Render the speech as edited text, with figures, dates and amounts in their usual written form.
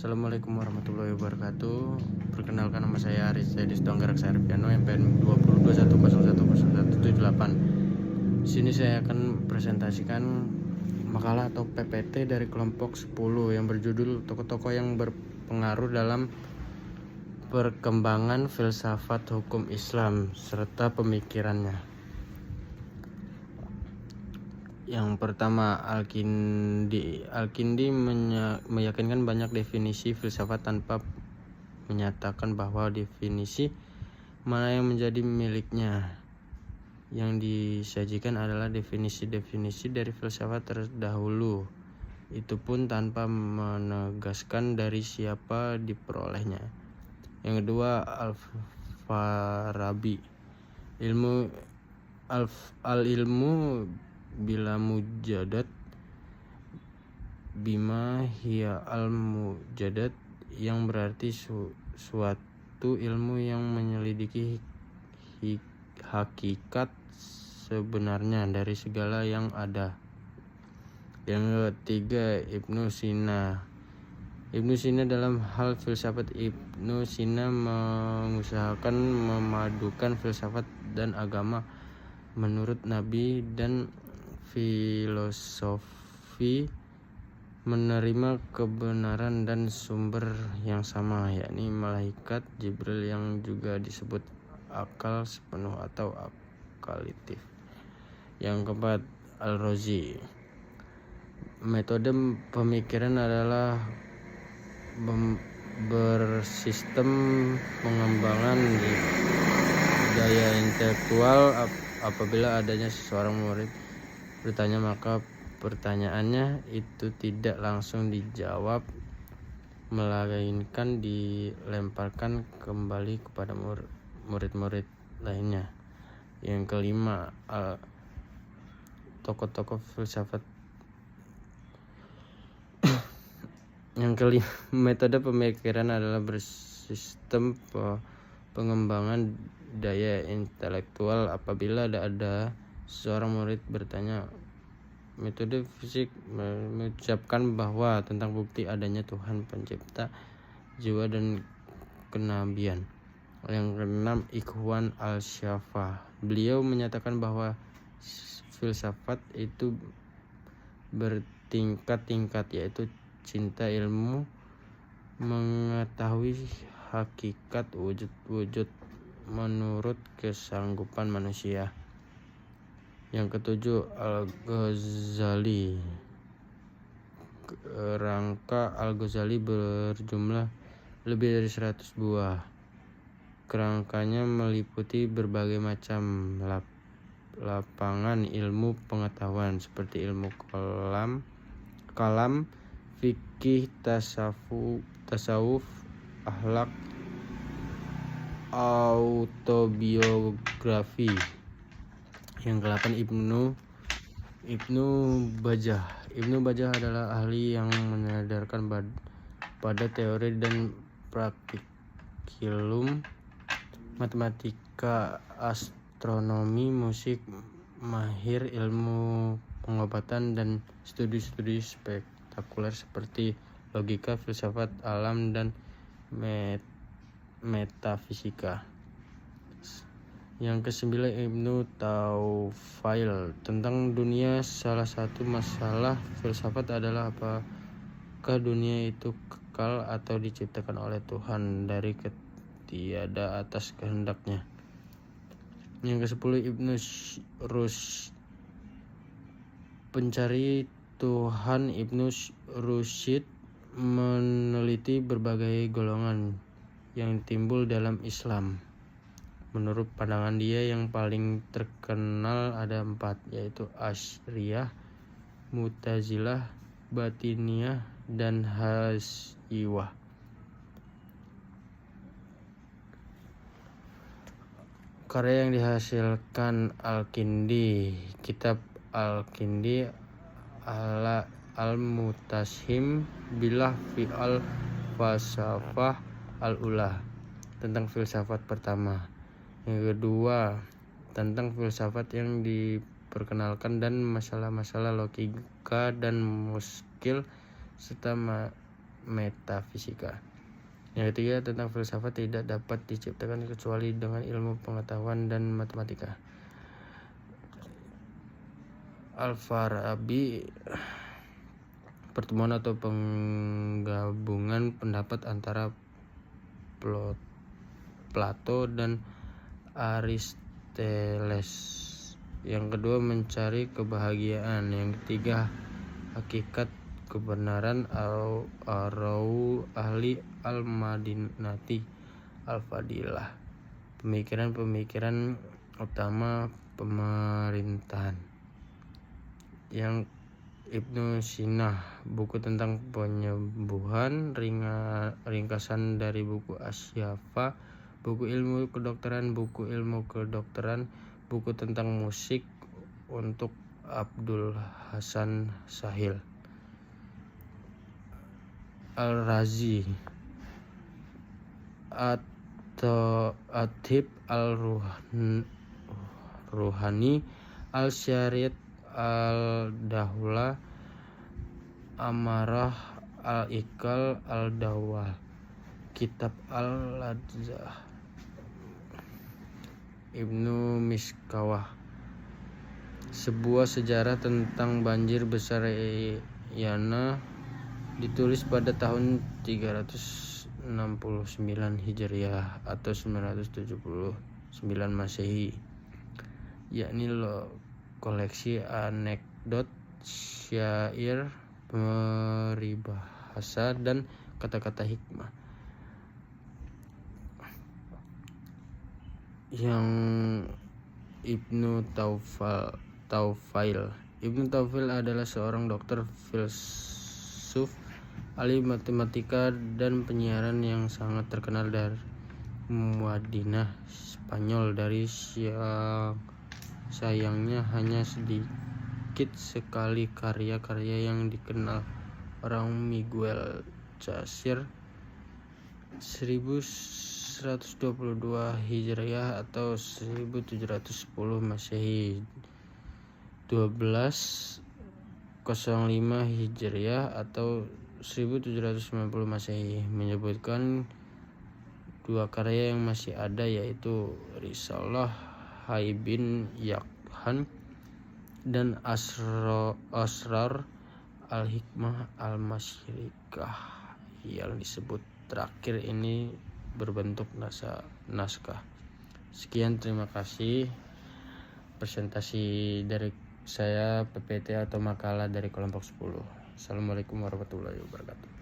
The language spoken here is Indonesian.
Assalamualaikum warahmatullahi wabarakatuh. Perkenalkan, nama saya Aris Zaidis Tonggarak Sarpiano, MPN 2210011778. Di sini saya akan presentasikan makalah atau PPT dari kelompok 10 yang berjudul tokoh-tokoh yang berpengaruh dalam perkembangan filsafat hukum Islam serta pemikirannya. Yang pertama, Al-Kindi meyakinkan banyak definisi filsafat tanpa menyatakan bahwa definisi mana yang menjadi miliknya. Yang disajikan adalah definisi-definisi dari filsafat terdahulu, itu pun tanpa menegaskan dari siapa diperolehnya. Yang kedua, Al-Farabi, al-ilmu bila mujadat bima hiya al-mujadat, yang berarti suatu ilmu yang menyelidiki hakikat sebenarnya dari segala yang ada. Yang ketiga, Ibnu Sina dalam hal filsafat, Ibnu Sina mengusahakan memadukan filsafat dan agama menurut Nabi, dan filosofi menerima kebenaran dan sumber yang sama, yakni malaikat Jibril yang juga disebut akal sepenuh atau akalitif. Yang keempat, Al-Razi, metode pemikiran adalah bersistem pengembangan daya intelektual. Apabila adanya seseorang murid bertanya, maka pertanyaannya itu tidak langsung dijawab, melainkan dilemparkan kembali kepada murid-murid lainnya. Yang kelima, tokoh-tokoh filsafat. Yang kelima, metode pemikiran adalah bersistem pengembangan daya intelektual. Apabila ada seorang murid bertanya, metode fisik mengucapkan bahwa tentang bukti adanya Tuhan pencipta jiwa dan kenabian. Yang keenam, Ikhwan al-Syafa, beliau menyatakan bahwa filsafat itu bertingkat-tingkat, yaitu cinta ilmu, mengetahui hakikat wujud-wujud menurut kesanggupan manusia. Yang ketujuh, Al-Ghazali, kerangka Al-Ghazali berjumlah lebih dari 100 buah. Kerangkanya meliputi berbagai macam lapangan ilmu pengetahuan seperti ilmu kalam, fikih, tasawuf, akhlak, autobiografi. Yang ke-8, Ibnu Bajjah. Ibnu Bajjah adalah ahli yang menyadarkan pada teori dan praktik ilmu matematika, astronomi, musik, mahir ilmu pengobatan, dan studi-studi spektakuler seperti logika, filsafat alam, dan metafisika. Yang ke-9, Ibnu Taufail, tentang dunia. Salah satu masalah filsafat adalah apakah dunia itu kekal atau diciptakan oleh Tuhan dari ketiada atas kehendaknya. Yang ke-10, Ibnu Rushd, pencari Tuhan. Ibnu Rushd meneliti berbagai golongan yang timbul dalam Islam. Menurut pandangan dia, yang paling terkenal ada 4, yaitu Asy'ariyah, Mu'tazilah, Batiniyah, dan Hasyiyah. Karya yang dihasilkan Al-Kindi, kitab Al-Kindi Al-Mutashim bilah fi al-falsafah al-ula, tentang filsafat pertama. Yang kedua, tentang filsafat yang diperkenalkan dan masalah-masalah logika dan muskil serta metafisika. Yang ketiga, tentang filsafat tidak dapat diciptakan kecuali dengan ilmu pengetahuan dan matematika. Al-Farabi, pertemuan atau penggabungan pendapat antara Plato dan Aristoteles. Yang kedua, mencari kebahagiaan. Yang ketiga, hakikat kebenaran. Arau ahli al-Madinati al-Fadilah, pemikiran utama pemerintahan. Yang Ibnu Sina, buku tentang penyembuhan, ringkasan dari buku Asyafa, buku ilmu kedokteran, buku tentang musik untuk Abdul Hasan Sahil. Al-Razi, atau Atib al-Ruhani, Al-Syariat al-Dahula, Amarah al-Iqal al-Dawal, Kitab al-Ladzah. Ibnu Miskawah, sebuah sejarah tentang banjir besar Yana, ditulis pada tahun 369 Hijriah atau 979 Masehi, yakni koleksi anekdot, syair, peribahasa, dan kata-kata hikmah. Yang Ibnu Taufail adalah seorang dokter, filsuf, ahli matematika, dan penyiaran yang sangat terkenal dari Madinah, Spanyol. Dari sayangnya hanya sedikit sekali karya-karya yang dikenal orang. Miguel Casir, 1122 Hijriah atau 1710 Masehi, 1205 Hijriah atau 1790 Masehi, menyebutkan dua karya yang masih ada, yaitu Risalah Haibin Yakhan dan Asrar al-Hikmah al-Masyrikah. Yang disebut terakhir ini berbentuk naskah. Sekian, terima kasih presentasi dari saya, PPT atau makalah dari kelompok 10. Assalamualaikum warahmatullahi wabarakatuh.